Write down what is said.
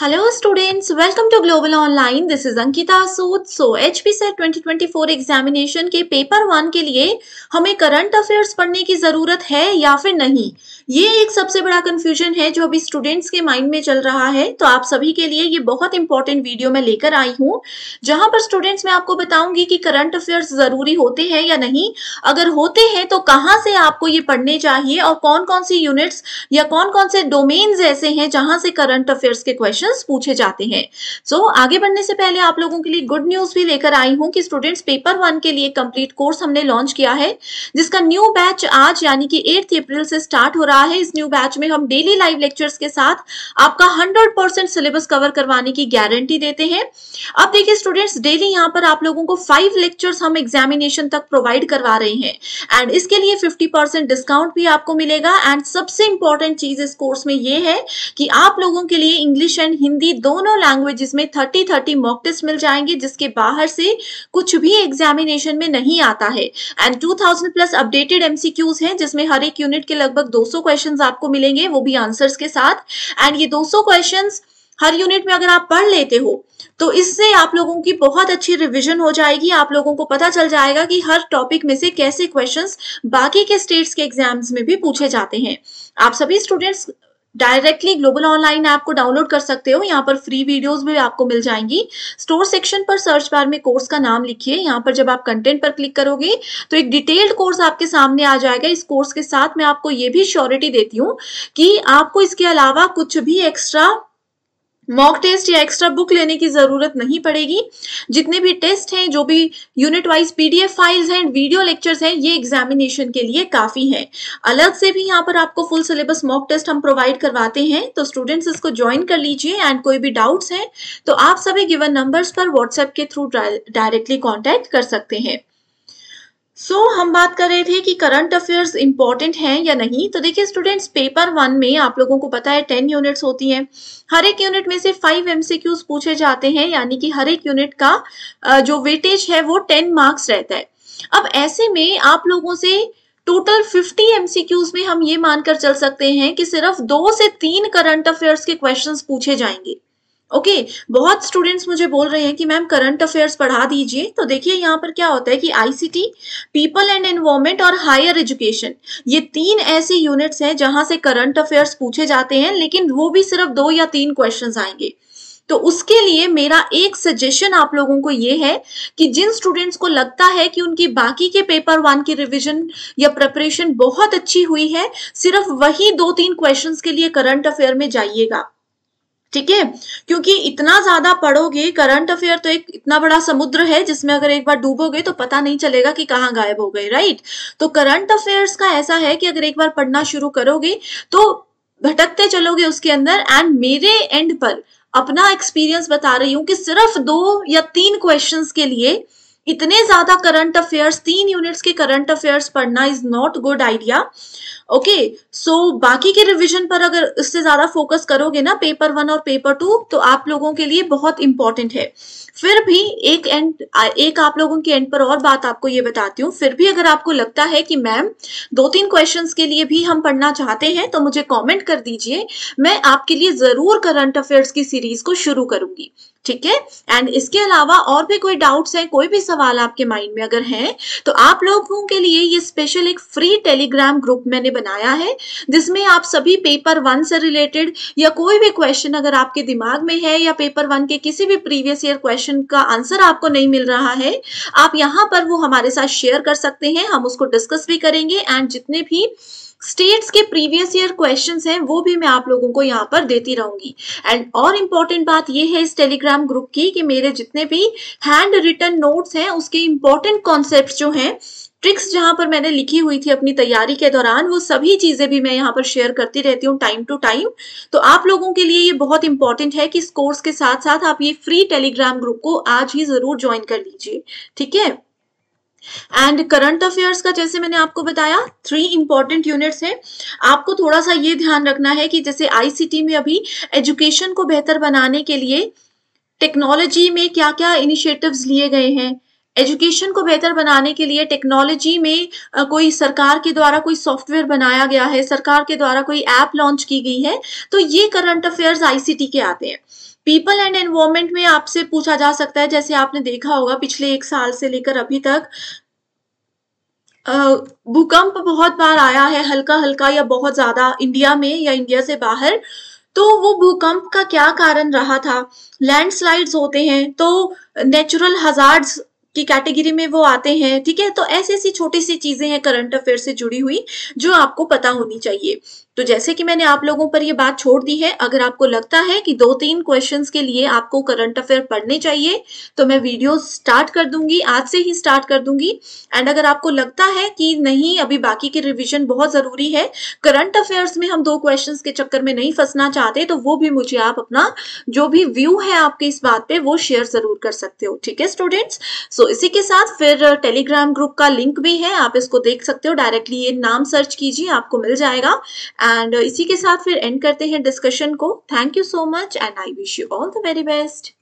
Hello students, welcome to Global Online. This is Ankita Sood. So HPSET 2024 examination के paper 1 के लिए हमें current affairs पढ़ने की जरूरत है या फिर नहीं, ये एक सबसे बड़ा कंफ्यूजन है जो अभी स्टूडेंट्स के माइंड में चल रहा है. तो आप सभी के लिए ये बहुत इंपॉर्टेंट वीडियो मैं लेकर आई हूँ, जहां पर स्टूडेंट्स मैं आपको बताऊंगी कि करंट अफेयर्स जरूरी होते हैं या नहीं, अगर होते हैं तो कहाँ से आपको ये पढ़ने चाहिए और कौन कौन सी यूनिट्स या कौन कौन से डोमेन्स ऐसे हैं जहां से करंट अफेयर्स के क्वेश्चन पूछे जाते हैं. आगे बढ़ने से पहले आप लोगों के लिए गुड न्यूज भी लेकर आई हूं कि स्टूडेंट्स पेपर 1 के लिए कंप्लीट कोर्स हमने लॉन्च किया है, जिसका न्यू बैच आज यानी कि 8 अप्रैल से स्टार्ट हो रहा है. इस न्यू बैच में हम डेली लाइव लेक्चर्स के साथ आपका 100% सिलेबस कवर करवाने की गारंटी देते हैं. अब देखिए स्टूडेंट्स, डेली यहाँ पर आप लोगों को 5 लेक्चर्स हम एग्जामिनेशन तक प्रोवाइड करवा रहे हैं एंड इसके लिए 50% डिस्काउंट भी आपको मिलेगा. एंड सबसे इंपॉर्टेंट चीज इस कोर्स में ये है कि आप लोगों के लिए इंग्लिश एंड हिंदी दोनों लैंग्वेजेस में 30-30 मॉक टेस्ट मिल जाएंगे, जिसके बाहर से कुछ भी एग्जामिनेशन में नहीं आता है. एंड 2000 प्लस अपडेटेड एमसीक्यूज हैं, जिसमें हर एक यूनिट के लगभग 200 क्वेश्चंस आपको मिलेंगे, वो भी आंसर्स के साथ. एंड ये 200 क्वेश्चंस हर यूनिट में अगर आप पढ़ लेते हो तो इससे आप लोगों की बहुत अच्छी रिवीजन हो जाएगी. आप लोगों को पता चल जाएगा कि हर टॉपिक में से कैसे क्वेश्चंस बाकी के स्टेट्स के एग्जाम्स में भी पूछे जाते हैं. आप सभी students directly global online app को डाउनलोड कर सकते हो. यहाँ पर फ्री वीडियोस भी आपको मिल जाएंगी. स्टोर सेक्शन पर सर्च बार में कोर्स का नाम लिखिए. यहाँ पर जब आप कंटेंट पर क्लिक करोगे तो एक डिटेल्ड कोर्स आपके सामने आ जाएगा. इस कोर्स के साथ मैं आपको ये भी श्योरिटी देती हूँ कि आपको इसके अलावा कुछ भी एक्स्ट्रा मॉक टेस्ट या एक्स्ट्रा बुक लेने की जरूरत नहीं पड़ेगी. जितने भी टेस्ट हैं, जो भी यूनिट वाइज पीडीएफ फाइल्स हैं, वीडियो लेक्चर्स हैं, ये एग्जामिनेशन के लिए काफी है. अलग से भी यहाँ पर आपको फुल सिलेबस मॉक टेस्ट हम प्रोवाइड करवाते हैं, तो स्टूडेंट्स इसको ज्वाइन कर लीजिए. एंड कोई भी डाउट्स हैं तो आप सभी गिवन नंबर्स पर व्हाट्सएप के थ्रू डायरेक्टली कॉन्टेक्ट कर सकते हैं. हम बात कर रहे थे कि करंट अफेयर्स इंपॉर्टेंट हैं या नहीं. तो देखिए स्टूडेंट्स, पेपर 1 में आप लोगों को पता है 10 यूनिट्स होती हैं. हर एक यूनिट में से 5 एमसीक्यूज पूछे जाते हैं, यानी कि हर एक यूनिट का जो वेटेज है वो 10 मार्क्स रहता है. अब ऐसे में आप लोगों से टोटल 50 एमसीक्यूज में हम ये मानकर चल सकते हैं कि सिर्फ 2 से 3 करंट अफेयर्स के क्वेश्चंस पूछे जाएंगे. ओके बहुत स्टूडेंट्स मुझे बोल रहे हैं कि मैम करंट अफेयर्स पढ़ा दीजिए. तो देखिए यहाँ पर क्या होता है कि आईसीटी, पीपल एंड एनवायरनमेंट और हायर एजुकेशन, ये 3 ऐसी यूनिट्स हैं जहां से करंट अफेयर्स पूछे जाते हैं, लेकिन वो भी सिर्फ 2 या 3 क्वेश्चंस आएंगे. तो उसके लिए मेरा एक सजेशन आप लोगों को ये है कि जिन स्टूडेंट्स को लगता है कि उनकी बाकी के पेपर 1 की रिवीजन या प्रिपरेशन बहुत अच्छी हुई है, सिर्फ वही 2-3 क्वेश्चंस के लिए करंट अफेयर में जाइएगा. ठीक है, क्योंकि इतना ज्यादा पढ़ोगे, करंट अफेयर तो एक इतना बड़ा समुद्र है जिसमें अगर एक बार डूबोगे तो पता नहीं चलेगा कि कहाँ गायब हो गए, राइट. तो करंट अफेयर्स का ऐसा है कि अगर एक बार पढ़ना शुरू करोगे तो भटकते चलोगे उसके अंदर. एंड मेरे एंड पर अपना एक्सपीरियंस बता रही हूँ कि सिर्फ 2 या 3 क्वेश्चंस के लिए इतने ज्यादा करंट अफेयर्स, 3 यूनिट्स के करंट अफेयर्स पढ़ना is not good idea. Okay बाकी के रिवीजन पर अगर इससे ज्यादा फोकस करोगे ना, पेपर 1 और पेपर 2, तो आप लोगों के लिए बहुत इंपॉर्टेंट है. फिर भी एक आप लोगों के एंड पर और बात आपको ये बताती हूँ. फिर भी अगर आपको लगता है कि मैम 2-3 क्वेश्चंस के लिए भी हम पढ़ना चाहते हैं तो मुझे कमेंट कर दीजिए, मैं आपके लिए जरूर करंट अफेयर्स की सीरीज को शुरू करूंगी. ठीक है. एंड इसके अलावा और भी कोई डाउट्स हैं, कोई भी सवाल आपके माइंड में अगर हैं, तो आप लोगों के लिए ये स्पेशल एक फ्री टेलीग्राम ग्रुप मैंने बनाया है, जिसमें आप सभी पेपर 1 से रिलेटेड या कोई भी क्वेश्चन अगर आपके दिमाग में है या पेपर 1 के किसी भी प्रीवियस ईयर क्वेश्चन का आंसर आपको नहीं मिल रहा है, आप यहाँ पर वो हमारे साथ शेयर कर सकते हैं. हम उसको डिस्कस भी करेंगे एंड जितने भी स्टेट्स के प्रीवियस ईयर क्वेश्चंस हैं वो भी मैं आप लोगों को यहाँ पर देती रहूंगी. एंड और इम्पोर्टेंट बात ये है इस टेलीग्राम ग्रुप की कि मेरे जितने भी हैंड रिटन नोट्स हैं, उसके इम्पोर्टेंट कॉन्सेप्ट्स जो हैं, ट्रिक्स जहां पर मैंने लिखी हुई थी अपनी तैयारी के दौरान, वो सभी चीजें भी मैं यहाँ पर शेयर करती रहती हूँ टाइम टू टाइम. तो आप लोगों के लिए ये बहुत इंपॉर्टेंट है कि इस कोर्स के साथ साथ आप ये फ्री टेलीग्राम ग्रुप को आज ही जरूर ज्वाइन कर लीजिए. ठीक है. एंड करंट अफेयर्स का जैसे मैंने आपको बताया 3 इंपॉर्टेंट यूनिट्स हैं. आपको थोड़ा सा ये ध्यान रखना है कि जैसे आईसीटी में अभी एजुकेशन को बेहतर बनाने के लिए टेक्नोलॉजी में क्या क्या इनिशिएटिव्स लिए गए हैं, एजुकेशन को बेहतर बनाने के लिए टेक्नोलॉजी में कोई सरकार के द्वारा कोई सॉफ्टवेयर बनाया गया है, सरकार के द्वारा कोई ऐप लॉन्च की गई है, तो ये करंट अफेयर्स आईसीटी के आते हैं. पीपल एंड एनवायरमेंट में आपसे पूछा जा सकता है, जैसे आपने देखा होगा पिछले 1 साल से लेकर अभी तक भूकंप बहुत बार आया है, हल्का-हल्का या बहुत ज़्यादा इंडिया में या इंडिया से बाहर। तो वो भूकंप का क्या कारण रहा था? लैंडस्लाइड्स होते हैं, तो नेचुरल हज़ार्ड्स की कैटेगरी में वो आते हैं, ठीक है? तो ऐसी-ऐसी छोटी-सी चीज़ें हैं करंट अफेयर से जुड़ी हुई, जो आपको पता होनी चाहिए। तो जैसे कि मैंने आप लोगों पर ये बात छोड़ दी है, अगर आपको लगता है कि 2-3 क्वेश्चंस के लिए आपको करंट अफेयर पढ़ने चाहिए, तो मैं वीडियो स्टार्ट कर दूँगी, आज से ही स्टार्ट कर दूँगी। एंड अगर आपको लगता है कि नहीं, अभी बाकी की रिवीजन बहुत ज़रूरी है, करंट अफेयर्स में हम 2 क्वेश्चंस के चक्कर में नहीं फँसना चाहते, तो वो भी मुझे आप अपना जो भी व्यू है आपके इस बात पे, वो शेयर ज़रूर कर सकते हो। ठीक है स्टूडेंट्स? सो इसी के साथ फिर टेलीग्राम ग्रुप का लिंक भी है, आप इसको देख सकते हो। डायरेक्टली ये नाम सर्च कीजिए, आपको मिल जाएगा। एंड इसी के साथ फिर एंड करते हैं डिस्कशन को। Thank you so much and I wish you all the very best.